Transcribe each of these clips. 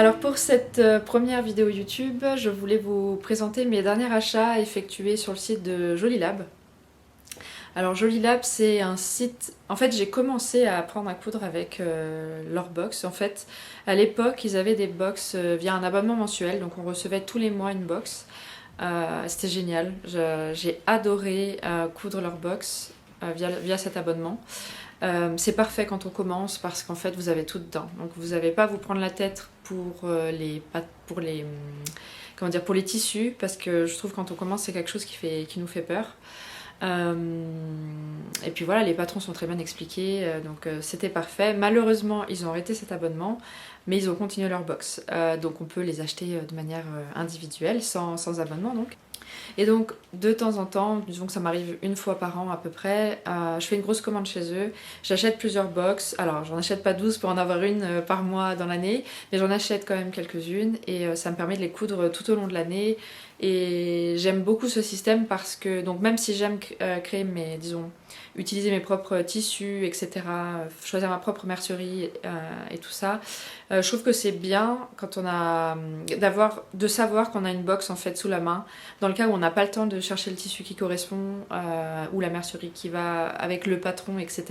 Alors pour cette première vidéo YouTube, je voulais vous présenter mes derniers achats effectués sur le site de Jolilab. Alors Jolilab, c'est un site... En fait, j'ai commencé à apprendre à coudre avec leur box. En fait, à l'époque, ils avaient des box via un abonnement mensuel, donc on recevait tous les mois une box. C'était génial, j'ai adoré coudre leur box via cet abonnement. C'est parfait quand on commence parce qu'en fait vous avez tout dedans, donc vous n'avez pas à vous prendre la tête pour les tissus, parce que je trouve quand on commence c'est quelque chose qui nous fait peur. Et puis voilà, les patrons sont très bien expliqués, donc c'était parfait. Malheureusement ils ont arrêté cet abonnement, mais ils ont continué leur box, donc on peut les acheter de manière individuelle, sans abonnement donc. Et donc de temps en temps, disons que ça m'arrive une fois par an à peu près, je fais une grosse commande chez eux, j'achète plusieurs box. Alors j'en achète pas 12 pour en avoir une par mois dans l'année, mais j'en achète quand même quelques-unes et ça me permet de les coudre tout au long de l'année. Et j'aime beaucoup ce système parce que, donc même si j'aime créer utiliser mes propres tissus, etc., choisir ma propre mercerie et tout ça, je trouve que c'est bien quand on a de savoir qu'on a une box en fait sous la main, dans le cas où on n'a pas le temps de chercher le tissu qui correspond ou la mercerie qui va avec le patron, etc.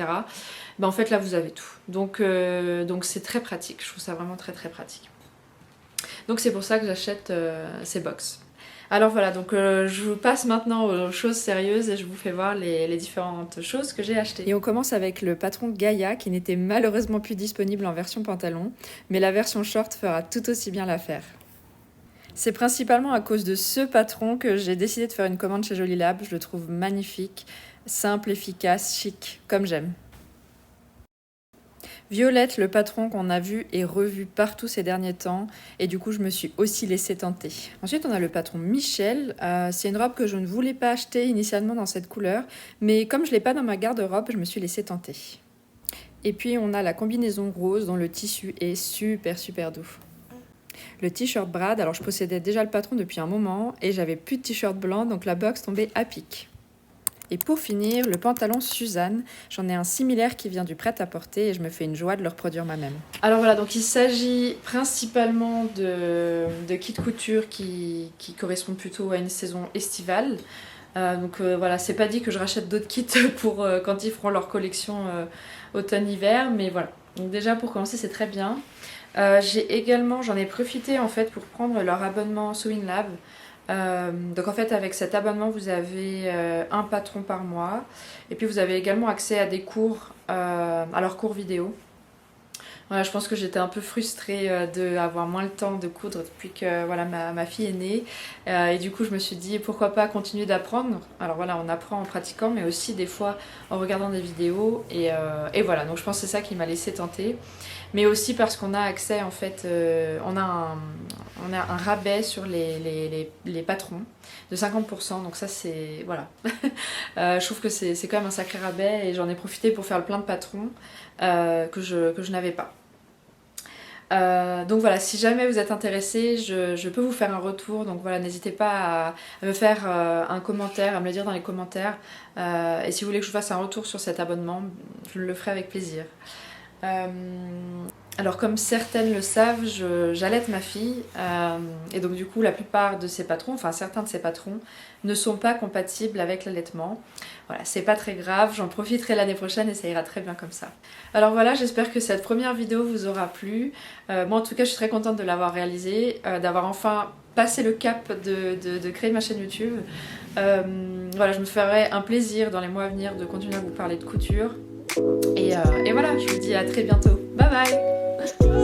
Ben en fait là vous avez tout. Donc c'est très pratique, je trouve ça vraiment très très pratique. Donc c'est pour ça que j'achète ces box. Alors voilà, donc je vous passe maintenant aux choses sérieuses et je vous fais voir les différentes choses que j'ai achetées. Et on commence avec le patron Gaïa qui n'était malheureusement plus disponible en version pantalon, mais la version short fera tout aussi bien l'affaire. C'est principalement à cause de ce patron que j'ai décidé de faire une commande chez Jolilab. Je le trouve magnifique, simple, efficace, chic, comme j'aime. Violette, le patron qu'on a vu et revu partout ces derniers temps, et du coup je me suis aussi laissée tenter. Ensuite on a le patron Michel, c'est une robe que je ne voulais pas acheter initialement dans cette couleur, mais comme je ne l'ai pas dans ma garde-robe, je me suis laissée tenter. Et puis on a la combinaison rose dont le tissu est super doux. Le t-shirt Brad, alors je possédais déjà le patron depuis un moment, et j'avais plus de t-shirt blanc, donc la box tombait à pic. Et pour finir, le pantalon Suzanne, j'en ai un similaire qui vient du prêt-à-porter et je me fais une joie de le reproduire moi-même. Alors voilà, donc il s'agit principalement de kits couture qui correspondent plutôt à une saison estivale. Voilà, c'est pas dit que je rachète d'autres kits pour quand ils feront leur collection automne-hiver, mais voilà. Donc déjà pour commencer c'est très bien. J'en ai profité en fait pour prendre leur abonnement Sewing Lab. Donc en fait avec cet abonnement vous avez un patron par mois et puis vous avez également accès à des cours, à leurs cours vidéo. Voilà, je pense que j'étais un peu frustrée d'avoir moins le temps de coudre depuis que voilà, ma fille est née, et du coup je me suis dit pourquoi pas continuer d'apprendre. Alors voilà, on apprend en pratiquant mais aussi des fois en regardant des vidéos et voilà, donc je pense que c'est ça qui m'a laissé tenter. Mais aussi parce qu'on a accès en fait, on a un rabais sur les patrons de 50%, donc ça c'est... voilà. Je trouve que c'est quand même un sacré rabais et j'en ai profité pour faire le plein de patrons que je n'avais pas. Donc voilà, si jamais vous êtes intéressé, je peux vous faire un retour, donc voilà, n'hésitez pas à me faire un commentaire, à me le dire dans les commentaires, et si vous voulez que je vous fasse un retour sur cet abonnement, je le ferai avec plaisir. Alors comme certaines le savent, j'allaite ma fille, et donc du coup la plupart de ces patrons, enfin certains de ces patrons, ne sont pas compatibles avec l'allaitement. Voilà, c'est pas très grave, j'en profiterai l'année prochaine et ça ira très bien comme ça. Alors voilà, j'espère que cette première vidéo vous aura plu. Moi en tout cas je suis très contente de l'avoir réalisée, d'avoir enfin passé le cap de créer ma chaîne YouTube. Voilà, je me ferai un plaisir dans les mois à venir de continuer à vous parler de couture. Et voilà, je vous dis à très bientôt. Bye bye!